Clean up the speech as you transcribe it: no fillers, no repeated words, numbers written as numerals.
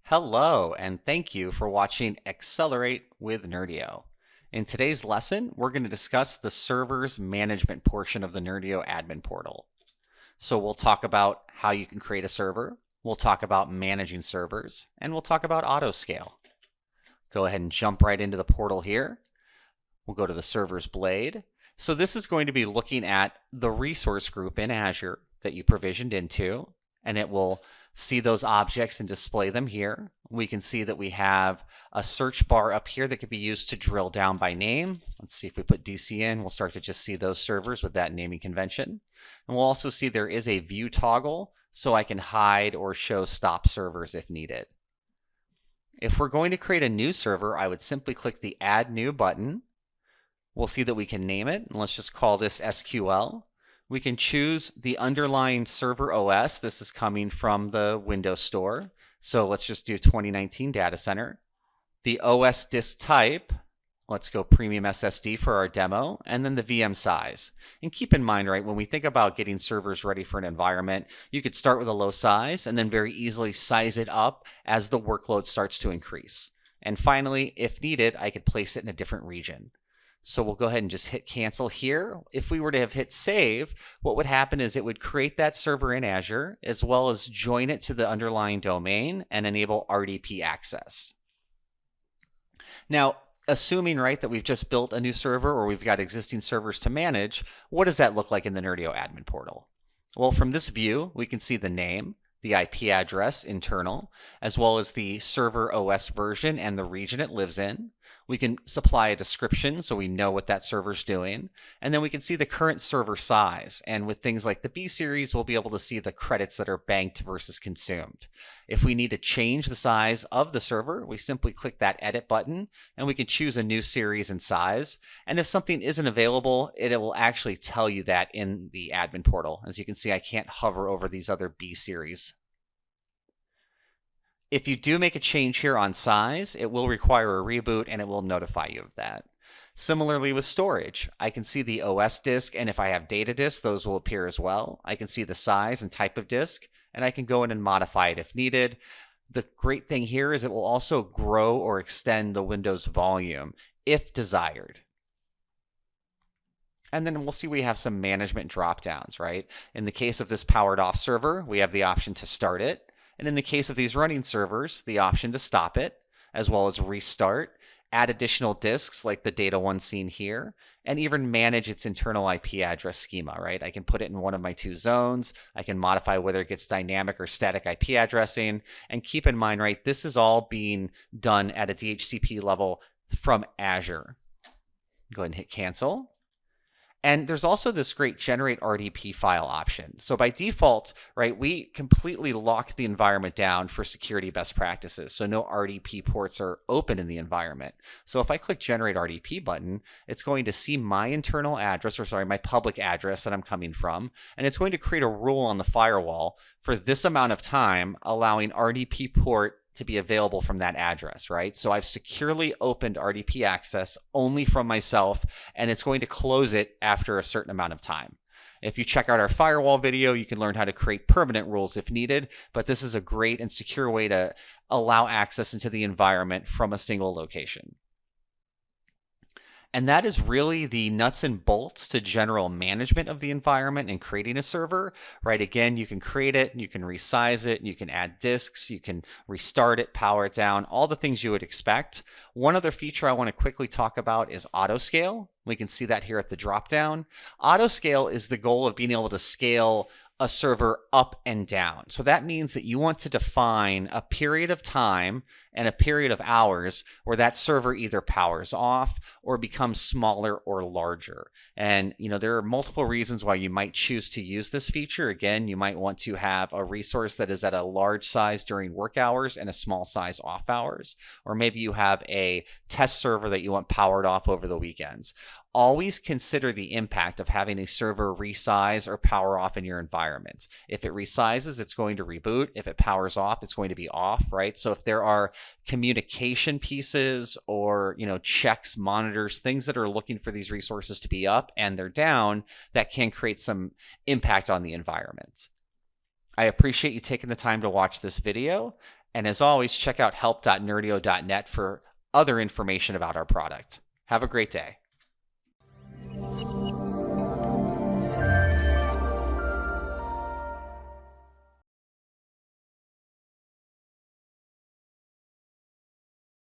Hello, and thank you for watching Accelerate with Nerdio. In today's lesson, we're going to discuss the servers management portion of the Nerdio Admin Portal. So we'll talk about how you can create a server, we'll talk about managing servers, and we'll talk about autoscale. Go ahead and jump right into the portal here. We'll go to the servers blade. So this is going to be looking at the resource group in Azure that you provisioned into, and it will see those objects and display them here. We can see that we have a search bar up here that could be used to drill down by name. Let's see if we put DC in, we'll start to just see those servers with that naming convention. And we'll also see there is a view toggle, so I can hide or show stop servers if needed. If we're going to create a new server, I would simply click the Add New button. We'll see that we can name it, and let's just call this SQL. We can choose the underlying server OS. This is coming from the Windows Store. So let's just do 2019 Data Center. The OS disk type, let's go Premium SSD for our demo, and then the VM size. And keep in mind, right, when we think about getting servers ready for an environment, you could start with a low size and then very easily size it up as the workload starts to increase. And finally, if needed, I could place it in a different region. So we'll go ahead and just hit cancel here. If we were to have hit save, what would happen is it would create that server in Azure as well as join it to the underlying domain and enable RDP access. Now, assuming, right, that we've just built a new server or we've got existing servers to manage, what does that look like in the Nerdio Admin Portal? Well, from this view, we can see the name, the IP address internal, as well as the server OS version and the region it lives in. We can supply a description so we know what that server's doing. And then we can see the current server size. And with things like the B series, we'll be able to see the credits that are banked versus consumed. If we need to change the size of the server, we simply click that edit button and we can choose a new series and size. And if something isn't available, it will actually tell you that in the admin portal. As you can see, I can't hover over these other B series. If you do make a change here on size, it will require a reboot and it will notify you of that. Similarly with storage, I can see the OS disk, and if I have data disks, those will appear as well. I can see the size and type of disk, and I can go in and modify it if needed. The great thing here is it will also grow or extend the Windows volume if desired. And then we'll see we have some management drop-downs, right? In the case of this powered off server, we have the option to start it. And in the case of these running servers, the option to stop it, as well as restart, add additional disks like the data one seen here, and even manage its internal IP address schema, right? I can put it in one of my two zones. I can modify whether it gets dynamic or static IP addressing. And keep in mind, right, this is all being done at a DHCP level from Azure. Go ahead and hit cancel. And there's also this great generate RDP file option. So by default, right, we completely lock the environment down for security best practices. So no RDP ports are open in the environment. So if I click generate RDP button, it's going to see my internal address, or sorry, my public address that I'm coming from. And it's going to create a rule on the firewall for this amount of time, allowing RDP port to be available from that address, right? So I've securely opened RDP access only from myself, and it's going to close it after a certain amount of time. If you check out our firewall video, you can learn how to create permanent rules if needed, but this is a great and secure way to allow access into the environment from a single location. And that is really the nuts and bolts to general management of the environment and creating a server, right? Again, you can create it, you can resize it, you can add disks, you can restart it, power it down, all the things you would expect. One other feature I want to quickly talk about is autoscale. We can see that here at the dropdown. Autoscale is the goal of being able to scale a server up and down. So that means that you want to define a period of time and a period of hours where that server either powers off or becomes smaller or larger. And there are multiple reasons why you might choose to use this feature. Again, you might want to have a resource that is at a large size during work hours and a small size off hours. Or maybe you have a test server that you want powered off over the weekends. Always consider the impact of having a server resize or power off in your environment. If it resizes, it's going to reboot. If it powers off, it's going to be off, right? So if there are communication pieces or, checks, monitors, things that are looking for these resources to be up and they're down, that can create some impact on the environment. I appreciate you taking the time to watch this video. And as always, check out help.nerdio.net for other information about our product. Have a great day.